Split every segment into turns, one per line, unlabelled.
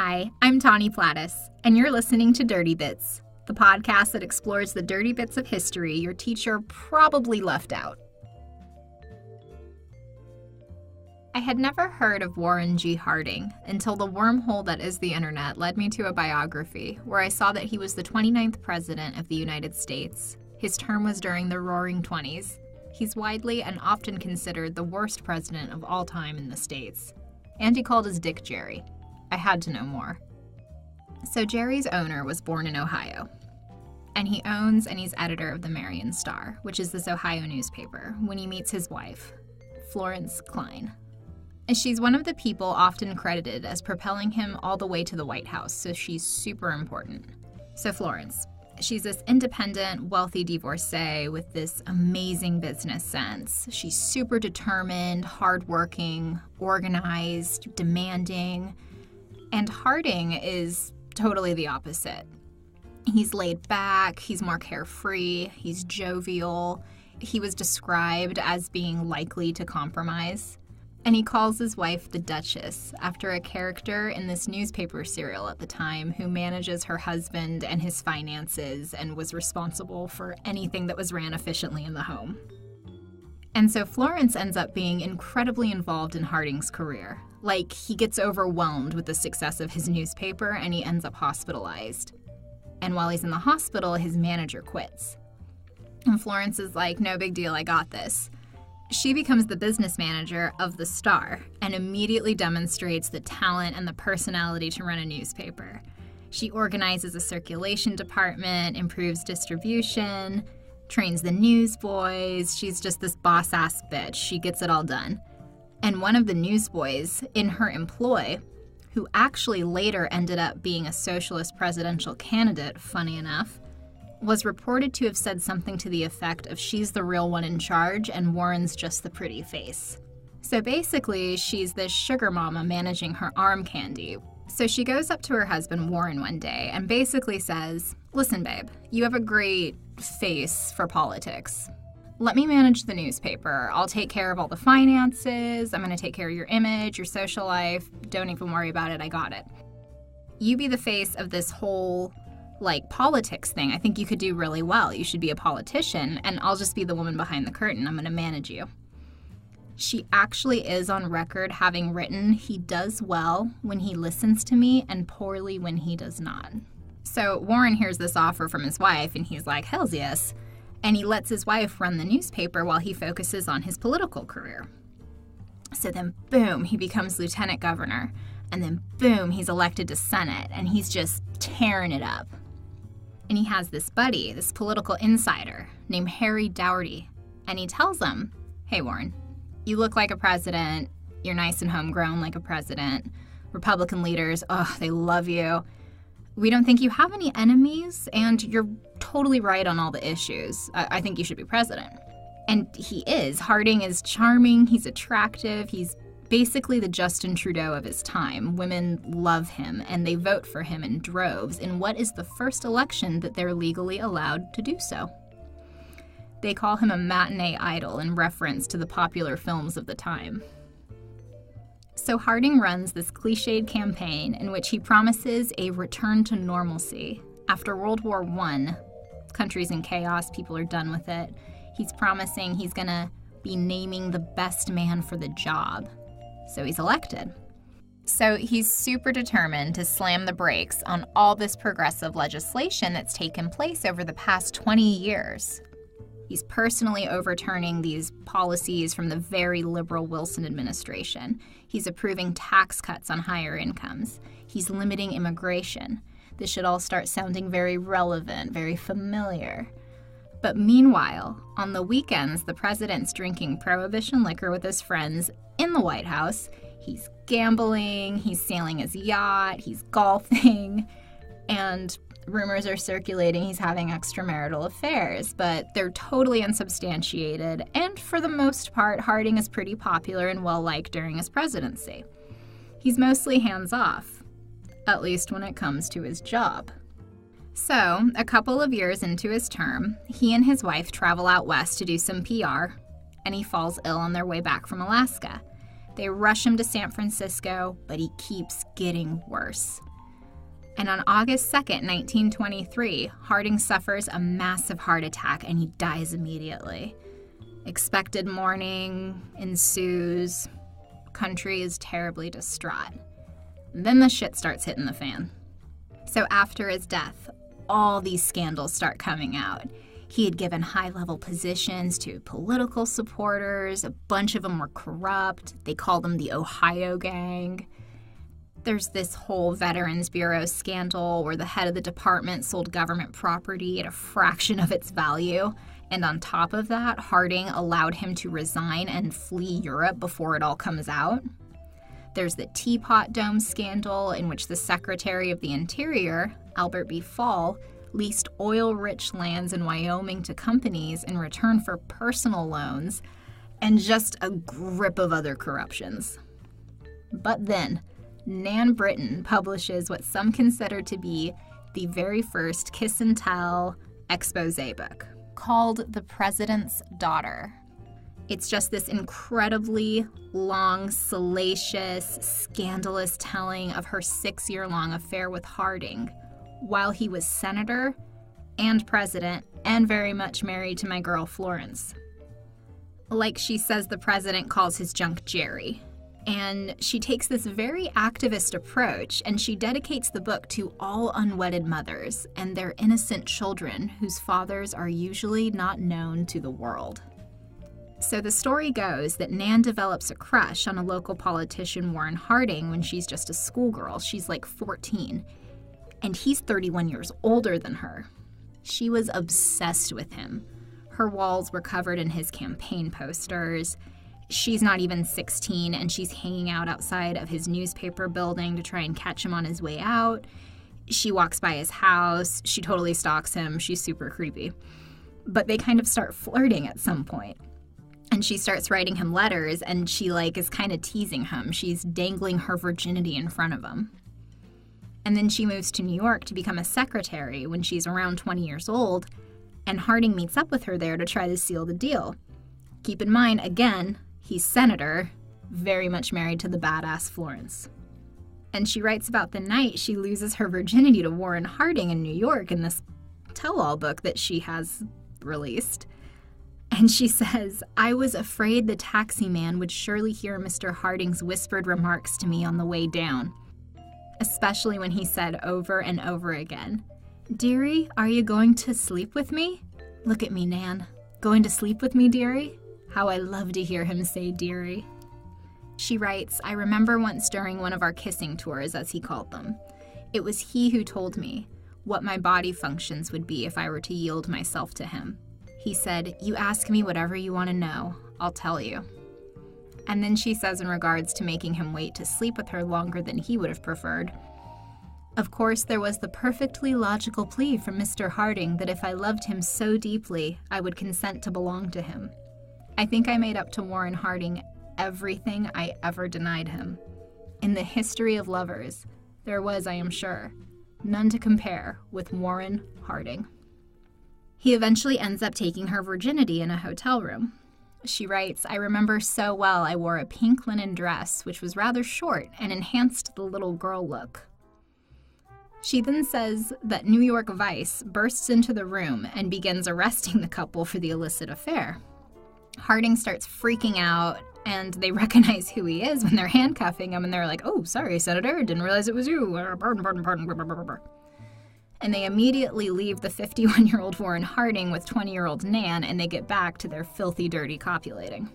Hi, I'm Tawny Plattis, and you're listening to Dirty Bits, the podcast that explores the dirty bits of history your teacher probably left out. I had never heard of Warren G. Harding until the wormhole that is the internet led me to a biography where I saw that he was the 29th president of the United States. His term was during the Roaring Twenties. He's widely and often considered the worst president of all time in the States. And he called his dick Jerry. I had to know more. So Jerry's owner was born in Ohio, and he owns and he's editor of the Marion Star, which is this Ohio newspaper, when he meets his wife, Florence Klein. And she's one of the people often credited as propelling him all the way to the White House, so she's super important. So Florence, she's this independent, wealthy divorcee with this amazing business sense. She's super determined, hardworking, organized, demanding. And Harding is totally the opposite. He's laid back, he's more carefree, he's jovial. He was described as being likely to compromise. And he calls his wife the Duchess, after a character in this newspaper serial at the time who manages her husband and his finances and was responsible for anything that was ran efficiently in the home. And so Florence ends up being incredibly involved in Harding's career. Like, he gets overwhelmed with the success of his newspaper and he ends up hospitalized. And while he's in the hospital, his manager quits. And Florence is like, no big deal, I got this. She becomes the business manager of the Star and immediately demonstrates the talent and the personality to run a newspaper. She organizes a circulation department, improves distribution, trains the newsboys. She's just this boss-ass bitch. She gets it all done. And one of the newsboys in her employ, who actually later ended up being a socialist presidential candidate, funny enough, was reported to have said something to the effect of she's the real one in charge and Warren's just the pretty face. So basically, she's this sugar mama managing her arm candy. So she goes up to her husband Warren one day and basically says, listen babe, you have a great face for politics. Let me manage the newspaper. I'll take care of all the finances. I'm going to take care of your image, your social life. Don't even worry about it. I got it. You be the face of this whole, politics thing. I think you could do really well. You should be a politician, and I'll just be the woman behind the curtain. I'm going to manage you. She actually is on record having written, he does well when he listens to me and poorly when he does not. So Warren hears this offer from his wife, and he's like, hells yes. And he lets his wife run the newspaper while he focuses on his political career. So then, boom, he becomes lieutenant governor. And then, boom, he's elected to Senate, and he's just tearing it up. And he has this buddy, this political insider, named Harry Dougherty. And he tells him, hey, Warren, you look like a president. You're nice and homegrown like a president. Republican leaders, they love you. We don't think you have any enemies, and you're totally right on all the issues. I think you should be president. And he is. Harding is charming, he's attractive, he's basically the Justin Trudeau of his time. Women love him, and they vote for him in droves in what is the first election that they're legally allowed to do so. They call him a matinee idol in reference to the popular films of the time. So Harding runs this cliched campaign in which he promises a return to normalcy. After World War I, country's in chaos, people are done with it. He's promising he's going to be naming the best man for the job. So he's elected. So he's super determined to slam the brakes on all this progressive legislation that's taken place over the past 20 years. He's personally overturning these policies from the very liberal Wilson administration. He's approving tax cuts on higher incomes. He's limiting immigration. This should all start sounding very relevant, very familiar. But meanwhile, on the weekends, the president's drinking prohibition liquor with his friends in the White House. He's gambling, he's sailing his yacht, he's golfing, and rumors are circulating he's having extramarital affairs, but they're totally unsubstantiated, and for the most part, Harding is pretty popular and well-liked during his presidency. He's mostly hands-off, at least when it comes to his job. So, a couple of years into his term, he and his wife travel out west to do some PR, and he falls ill on their way back from Alaska. They rush him to San Francisco, but he keeps getting worse. And on August 2nd, 1923, Harding suffers a massive heart attack and he dies immediately. Expected mourning ensues. Country is terribly distraught. Then the shit starts hitting the fan. So after his death, all these scandals start coming out. He had given high-level positions to political supporters. A bunch of them were corrupt. They called them the Ohio Gang. There's this whole Veterans Bureau scandal where the head of the department sold government property at a fraction of its value. And on top of that, Harding allowed him to resign and flee Europe before it all comes out. There's the Teapot Dome scandal in which the Secretary of the Interior, Albert B. Fall, leased oil-rich lands in Wyoming to companies in return for personal loans and just a grip of other corruptions. But then, Nan Britton publishes what some consider to be the very first kiss and tell expose book, called The President's Daughter. It's just this incredibly long, salacious, scandalous telling of her 6-year-long affair with Harding while he was senator and president and very much married to my girl Florence. Like she says, the president calls his junk Jerry. And she takes this very activist approach, and she dedicates the book to all unwedded mothers and their innocent children whose fathers are usually not known to the world. So the story goes that Nan develops a crush on a local politician, Warren Harding, when she's just a schoolgirl. She's like 14, and he's 31 years older than her. She was obsessed with him. Her walls were covered in his campaign posters. She's not even 16, and she's hanging out outside of his newspaper building to try and catch him on his way out. She walks by his house. She totally stalks him. She's super creepy. But they kind of start flirting at some point. And she starts writing him letters, and she, is kind of teasing him. She's dangling her virginity in front of him. And then she moves to New York to become a secretary when she's around 20 years old, and Harding meets up with her there to try to seal the deal. Keep in mind, again, he's senator, very much married to the badass Florence. And she writes about the night she loses her virginity to Warren Harding in New York in this tell-all book that she has released. And she says, "I was afraid the taxi man would surely hear Mr. Harding's whispered remarks to me on the way down, especially when he said over and over again, 'Dearie, are you going to sleep with me?' Look at me, Nan. Going to sleep with me, dearie? How I love to hear him say dearie." She writes, "I remember once during one of our kissing tours, as he called them, it was he who told me what my body functions would be if I were to yield myself to him. He said, 'You ask me whatever you want to know, I'll tell you.'" And then she says in regards to making him wait to sleep with her longer than he would have preferred, "Of course, there was the perfectly logical plea from Mr. Harding that if I loved him so deeply, I would consent to belong to him. I think I made up to Warren Harding everything I ever denied him. In the history of lovers, there was, I am sure, none to compare with Warren Harding." He eventually ends up taking her virginity in a hotel room. She writes, "I remember so well I wore a pink linen dress, which was rather short and enhanced the little girl look." She then says that New York Vice bursts into the room and begins arresting the couple for the illicit affair. Harding starts freaking out, and they recognize who he is when they're handcuffing him, and they're like, "Oh, sorry, Senator, didn't realize it was you. Pardon. And they immediately leave the 51-year-old Warren Harding with 20-year-old Nan, and they get back to their filthy, dirty copulating.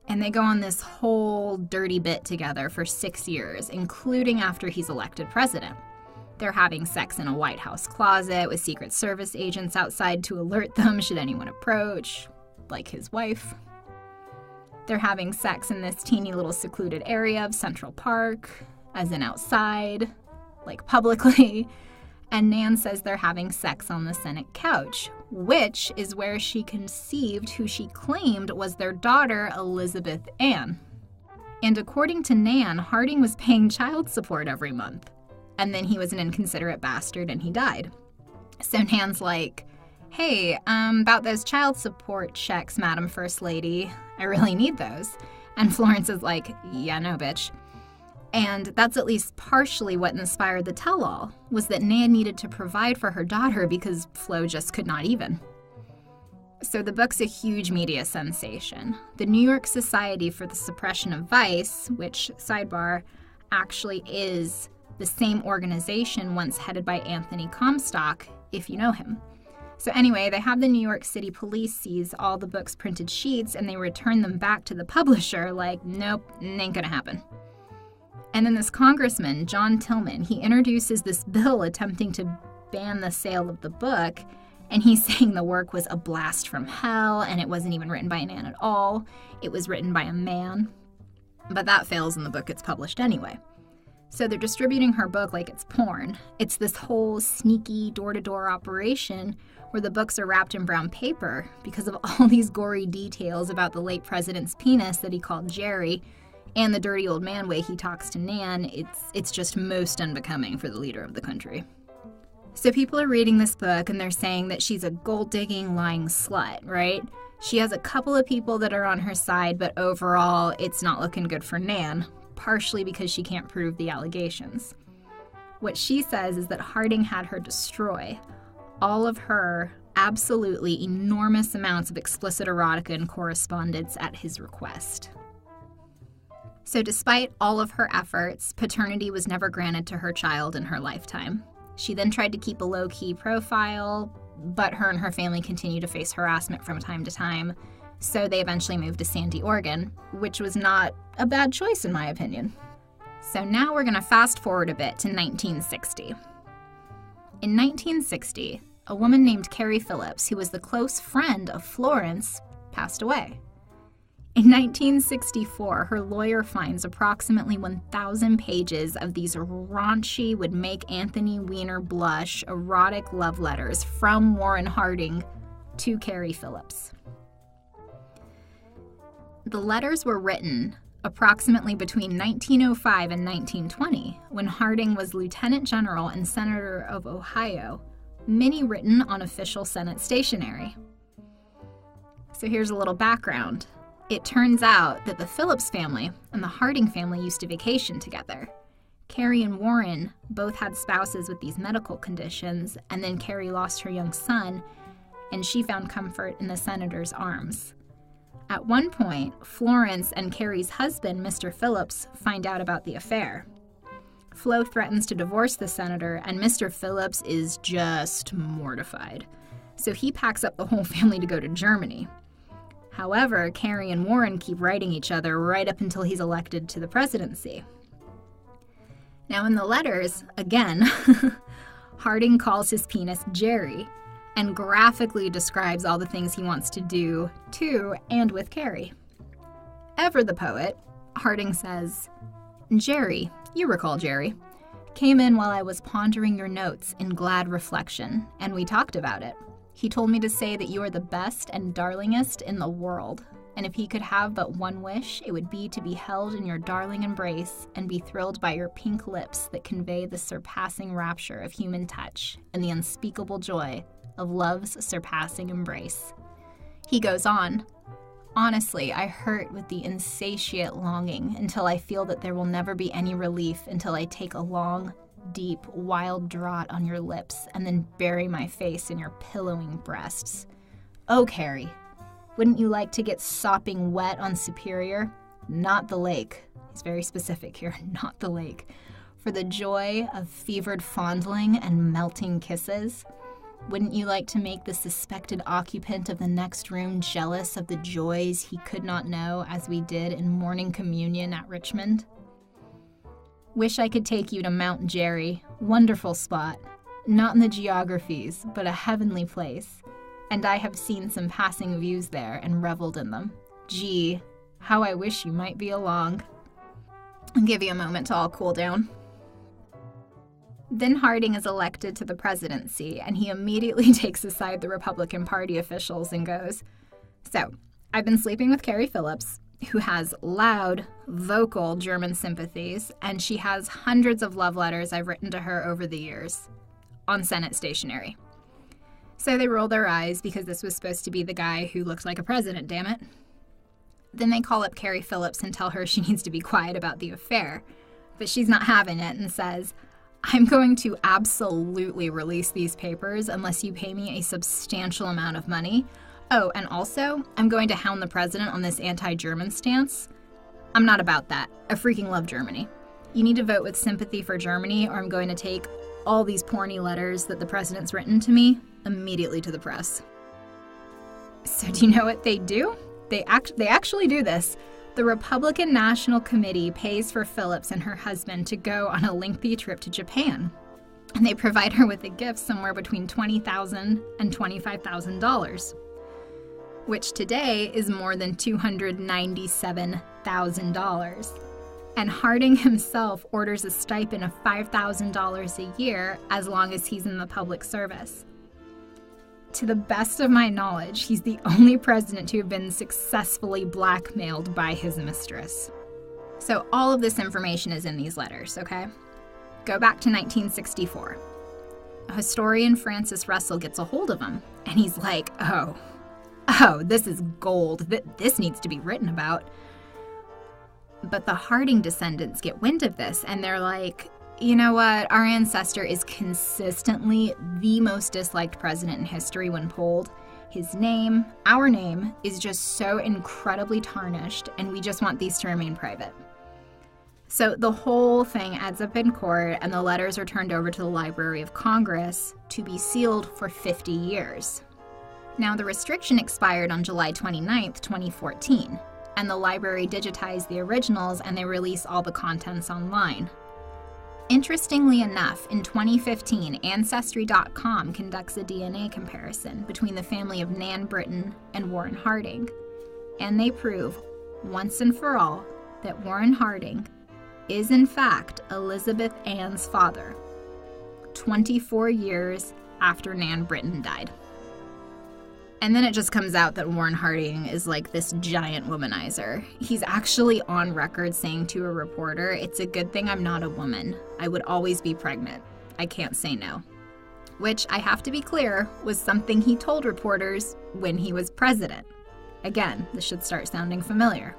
And they go on this whole dirty bit together for 6 years, including after he's elected president. They're having sex in a White House closet with Secret Service agents outside to alert them should anyone approach, like his wife. They're having sex in this teeny little secluded area of Central Park, as in outside, like publicly. And Nan says they're having sex on the Senate couch, which is where she conceived who she claimed was their daughter, Elizabeth Ann. And according to Nan, Harding was paying child support every month. And then he was an inconsiderate bastard and he died. So Nan's like, "Hey, about those child support checks, Madam First Lady. I really need those." And Florence is like, "Yeah, no, bitch." And that's at least partially what inspired the tell-all, was that Nan needed to provide for her daughter because Flo just could not even. So the book's a huge media sensation. The New York Society for the Suppression of Vice, which, sidebar, actually is the same organization once headed by Anthony Comstock, if you know him. So anyway, they have the New York City police seize all the book's printed sheets and they return them back to the publisher like, nope, ain't gonna happen. And then this congressman, John Tillman, he introduces this bill attempting to ban the sale of the book, and he's saying the work was a blast from hell and it wasn't even written by a man at all. It was written by a man. But that fails and the book gets published anyway. So they're distributing her book like it's porn. It's this whole sneaky door-to-door operation where the books are wrapped in brown paper because of all these gory details about the late president's penis that he called Jerry and the dirty old man way he talks to Nan. It's just most unbecoming for the leader of the country. So people are reading this book and they're saying that she's a gold-digging, lying slut, right? She has a couple of people that are on her side, but overall, it's not looking good for Nan, partially because she can't prove the allegations. What she says is that Harding had her destroy all of her absolutely enormous amounts of explicit erotica and correspondence at his request. So despite all of her efforts, paternity was never granted to her child in her lifetime. She then tried to keep a low-key profile, but her and her family continued to face harassment from time to time, so they eventually moved to Sandy, Oregon, which was not a bad choice in my opinion. So now we're going to fast forward a bit to 1960. In 1960, a woman named Carrie Phillips, who was the close friend of Florence, passed away. In 1964, her lawyer finds approximately 1,000 pages of these raunchy, would make Anthony Weiner blush, erotic love letters from Warren Harding to Carrie Phillips. The letters were written approximately between 1905 and 1920, when Harding was Lieutenant General and Senator of Ohio, many written on official Senate stationery. So here's a little background. It turns out that the Phillips family and the Harding family used to vacation together. Carrie and Warren both had spouses with these medical conditions, and then Carrie lost her young son, and she found comfort in the senator's arms. At one point, Florence and Carrie's husband, Mr. Phillips, find out about the affair. Flo threatens to divorce the senator, and Mr. Phillips is just mortified. So he packs up the whole family to go to Germany. However, Carrie and Warren keep writing each other right up until he's elected to the presidency. Now in the letters, again, Harding calls his penis Jerry and graphically describes all the things he wants to do to and with Carrie. Ever the poet, Harding says, "Jerry, you recall Jerry, came in while I was pondering your notes in glad reflection, and we talked about it. He told me to say that you are the best and darlingest in the world, and if he could have but one wish, it would be to be held in your darling embrace and be thrilled by your pink lips that convey the surpassing rapture of human touch and the unspeakable joy of love's surpassing embrace." He goes on, "Honestly, I hurt with the insatiate longing until I feel that there will never be any relief until I take a long, deep, wild draught on your lips and then bury my face in your pillowing breasts. Oh, Carrie, wouldn't you like to get sopping wet on Superior? Not the lake." He's very specific here, not the lake. "For the joy of fevered fondling and melting kisses? Wouldn't you like to make the suspected occupant of the next room jealous of the joys he could not know as we did in morning communion at Richmond? Wish I could take you to Mount Jerry, wonderful spot, not in the geographies, but a heavenly place, and I have seen some passing views there and reveled in them. Gee, how I wish you might be along." I'll give you a moment to all cool down. Then Harding is elected to the presidency, and he immediately takes aside the Republican Party officials and goes, "So, I've been sleeping with Carrie Phillips, who has loud, vocal German sympathies, and she has hundreds of love letters I've written to her over the years on Senate stationery." So they roll their eyes because this was supposed to be the guy who looked like a president, damn it. Then they call up Carrie Phillips and tell her she needs to be quiet about the affair. But she's not having it and says, I'm going to absolutely release these papers unless you pay me a substantial amount of money. Oh, and also, I'm going to hound the president on this anti-German stance. I'm not about that. I freaking love Germany. You need to vote with sympathy for Germany, or I'm going to take all these porny letters that the president's written to me immediately to the press. So do you know what they do? They actually do this. The Republican National Committee pays for Phillips and her husband to go on a lengthy trip to Japan. And they provide her with a gift somewhere between $20,000 and $25,000, which today is more than $297,000. And Harding himself orders a stipend of $5,000 a year as long as he's in the public service. To the best of my knowledge, he's the only president to have been successfully blackmailed by his mistress. So all of this information is in these letters, okay? Go back to 1964. A historian, Francis Russell, gets a hold of him, and he's like, oh, this is gold. This needs to be written about. But the Harding descendants get wind of this, and they're like, you know what? Our ancestor is consistently the most disliked president in history when polled. His name, our name, is just so incredibly tarnished, and we just want these to remain private. So the whole thing ends up in court, and the letters are turned over to the Library of Congress to be sealed for 50 years. Now, the restriction expired on July 29th, 2014, and the library digitized the originals and they release all the contents online. Interestingly enough, in 2015, Ancestry.com conducts a DNA comparison between the family of Nan Britton and Warren Harding, and they prove, once and for all, that Warren Harding is in fact Elizabeth Ann's father, 24 years after Nan Britton died. And then it just comes out that Warren Harding is like this giant womanizer. He's actually on record saying to a reporter, "It's a good thing I'm not a woman. I would always be pregnant. I can't say no." Which, I have to be clear, was something he told reporters when he was president. Again, this should start sounding familiar.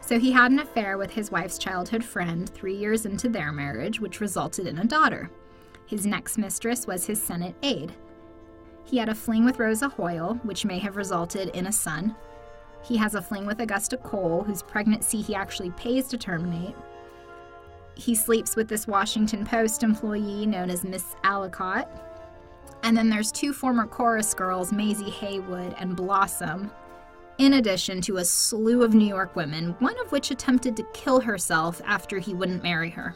So he had an affair with his wife's childhood friend 3 years into their marriage, which resulted in a daughter. His next mistress was his Senate aide. He had a fling with Rosa Hoyle, which may have resulted in a son. He has a fling with Augusta Cole, whose pregnancy he actually pays to terminate. He sleeps with this Washington Post employee known as Miss Allicott. And then there's two former chorus girls, Maisie Haywood and Blossom, in addition to a slew of New York women, one of which attempted to kill herself after he wouldn't marry her.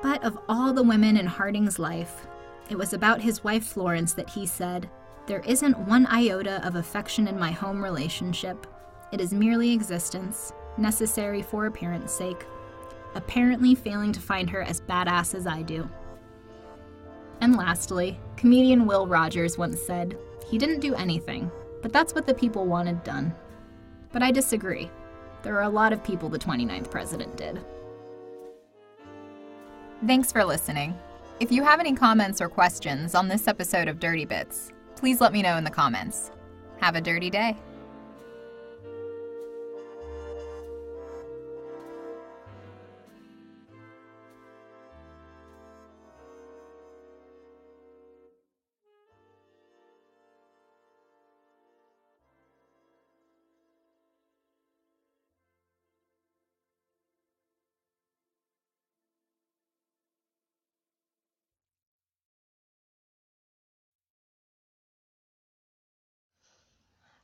But of all the women in Harding's life, it was about his wife Florence that he said, "There isn't one iota of affection in my home relationship. It is merely existence, necessary for appearance sake, apparently failing to find her as badass as I do." And lastly, comedian Will Rogers once said, "He didn't do anything, but that's what the people wanted done." But I disagree. There are a lot of people the 29th president did. Thanks for listening. If you have any comments or questions on this episode of Dirty Bits, please let me know in the comments. Have a dirty day.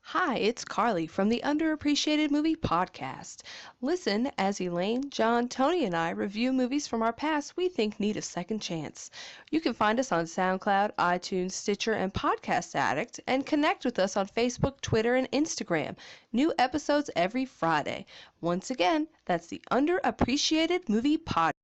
Hi, it's Carly from the Underappreciated Movie Podcast. Listen as Elaine, John, Tony, and I review movies from our past we think need a second chance. You can find us on SoundCloud, iTunes, Stitcher, and Podcast Addict, and connect with us on Facebook, Twitter, and Instagram. New episodes every Friday. Once again, that's the Underappreciated Movie Podcast.